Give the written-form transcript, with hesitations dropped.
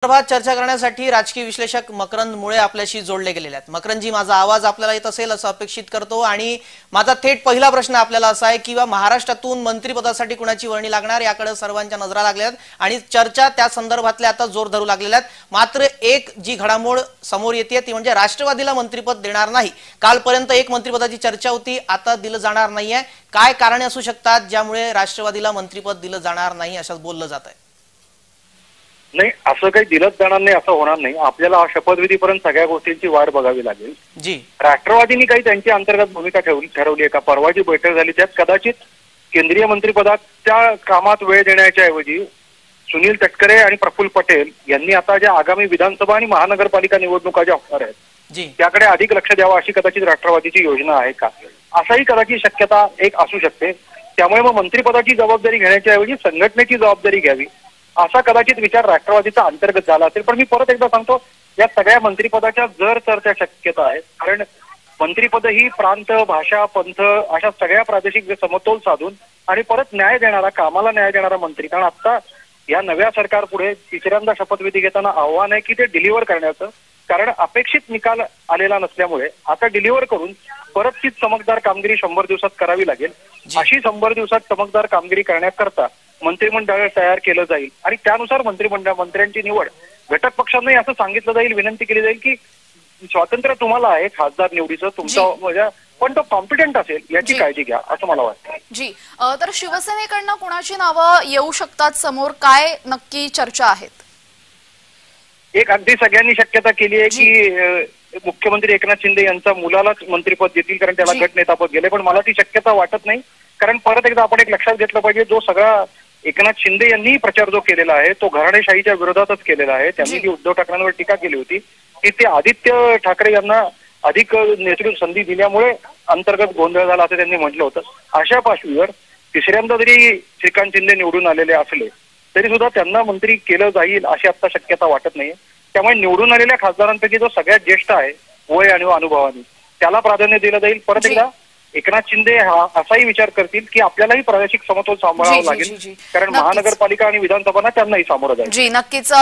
संदर्भात चर्चा करण्यासाठी राजकीय विश्लेषक मकरंद मुळे आपल्याशी जोडले गेलेले आहेत। मकरंदजी, माझा आवाज आपल्याला येत असेल असं अपेक्षित करतो आणि माझा थेट पहिला प्रश्न आपल्याला असा आहे की महाराष्ट्रातून मंत्रिपदासाठी कुणाची वर्णी लागणार याकडे सर्वांच्या नजरा लागल्या आहेत आणि चर्चा त्या संदर्भातल्या आता जोर धरू लागलेल्या आहेत। मात्र एक जी घडामोड समोर येते ती म्हणजे राष्ट्रवादीला मंत्रिपद देणार नाही। कालपर्यंत एक मंत्रिपदाची चर्चा होती, आता दिलं जाणार नाहीये। काय कारणे असू शकतात ज्यामुळे राष्ट्रवादीला मंत्रिपद दिलं जाणार नाही असं बोललं जात आहे? नाही, असं काही दिलंच जाणार नाही असं होणार नाही। आपल्याला शपथविधीपर्यंत सगळ्या गोष्टींची वाट बघावी लागेल। जी, राष्ट्रवादीने काही त्यांची अंतर्गत भूमिका ठरवली आहे का? परवा जी बैठक झाली त्यात कदाचित केंद्रीय मंत्रिपदाच्या कामात वेळ देण्याच्या ऐवजी सुनील तटकरे आणि प्रफुल्ल पटेल यांनी आता ज्या आगामी विधानसभा आणि महानगरपालिका निवडणुका ज्या होणार आहेत त्याकडे अधिक लक्ष द्यावं अशी कदाचित राष्ट्रवादीची योजना आहे का, असाही कदाचित शक्यता एक असू शकते। त्यामुळे मग मंत्रिपदाची जबाबदारी घेण्याच्या ऐवजी संघटनेची जबाबदारी घ्यावी असा कदाचित विचार राष्ट्रवादीचा अंतर्गत झाला असेल। पण मी परत एकदा सांगतो, या सगळ्या मंत्रिपदाच्या जर चर्चा शक्यता आहेत, कारण मंत्रिपद ही प्रांत, भाषा, पंथ अशा सगळ्या प्रादेशिक समतोल साधून आणि परत न्याय देणारा, कामाला न्याय देणारा मंत्री। कारण आता या नव्या सरकार पुढे तिसऱ्यांदा शपथविधी घेताना आव्हान आहे की ते डिलिव्हर करण्याचं, कारण अपेक्षित निकाल आलेला नसल्यामुळे आता डिलिव्हर करून परत ती चमकदार कामगिरी 100 दिवसात करावी लागेल। अशी 100 दिवसात चमकदार कामगिरी करण्याकरता मंत्रिमंडळ तयार केलं जाईल आणि त्यानुसार मंत्र्यांची निवड घटक पक्षांनाही असं सांगितलं जाईल, विनंती केली जाईल की स्वातंत्र्य तुम्हाला आहे खासदार निवडीचं तुमचं, पण तो कॉम्पिटंट असेल याची काळजी घ्या असं मला वाटतं। जी, तर शिवसेनेकडनं कुणाची नावं येऊ शकतात समोर, काय नक्की चर्चा आहेत? एक अगदी सगळ्यांनी शक्यता केली आहे की मुख्यमंत्री एकनाथ शिंदे यांच्या मुलालाच मंत्रिपद देतील, कारण त्याला गटनेतापद गेले। पण मला ती शक्यता वाटत नाही, कारण परत एकदा आपण एक लक्षात घेतलं पाहिजे, जो सगळा एकनाथ शिंदे यांनी प्रचार जो केलेला आहे तो घराणेशाहीच्या विरोधातच केलेला आहे। त्यांनी जी उद्धव ठाकरेंवर टीका केली होती की ते आदित्य ठाकरे यांना अधिक नेतृत्व संधी दिल्यामुळे अंतर्गत गोंधळ झाला असं त्यांनी म्हटलं होतं। अशा पार्श्वभूमीवर तिसऱ्यांदा जरी श्रीकांत शिंदे निवडून आलेले असले तरी सुद्धा त्यांना मंत्री केलं जाईल अशी आता शक्यता वाटत नाहीये। त्यामुळे निवडून आलेल्या खासदारांपैकी जो सगळ्यात ज्येष्ठ आहे वय आणि अनुभवाने, त्याला प्राधान्य दिलं जाईल। परत एकदा एकनाथ शिंदे असाही विचार करतील की आपल्यालाही प्रादेशिक समतोल सांभाळावं लागेल, कारण महानगरपालिका आणि विधानसभांना त्यांनाही सामोरं जाईल। जी, नक्कीच।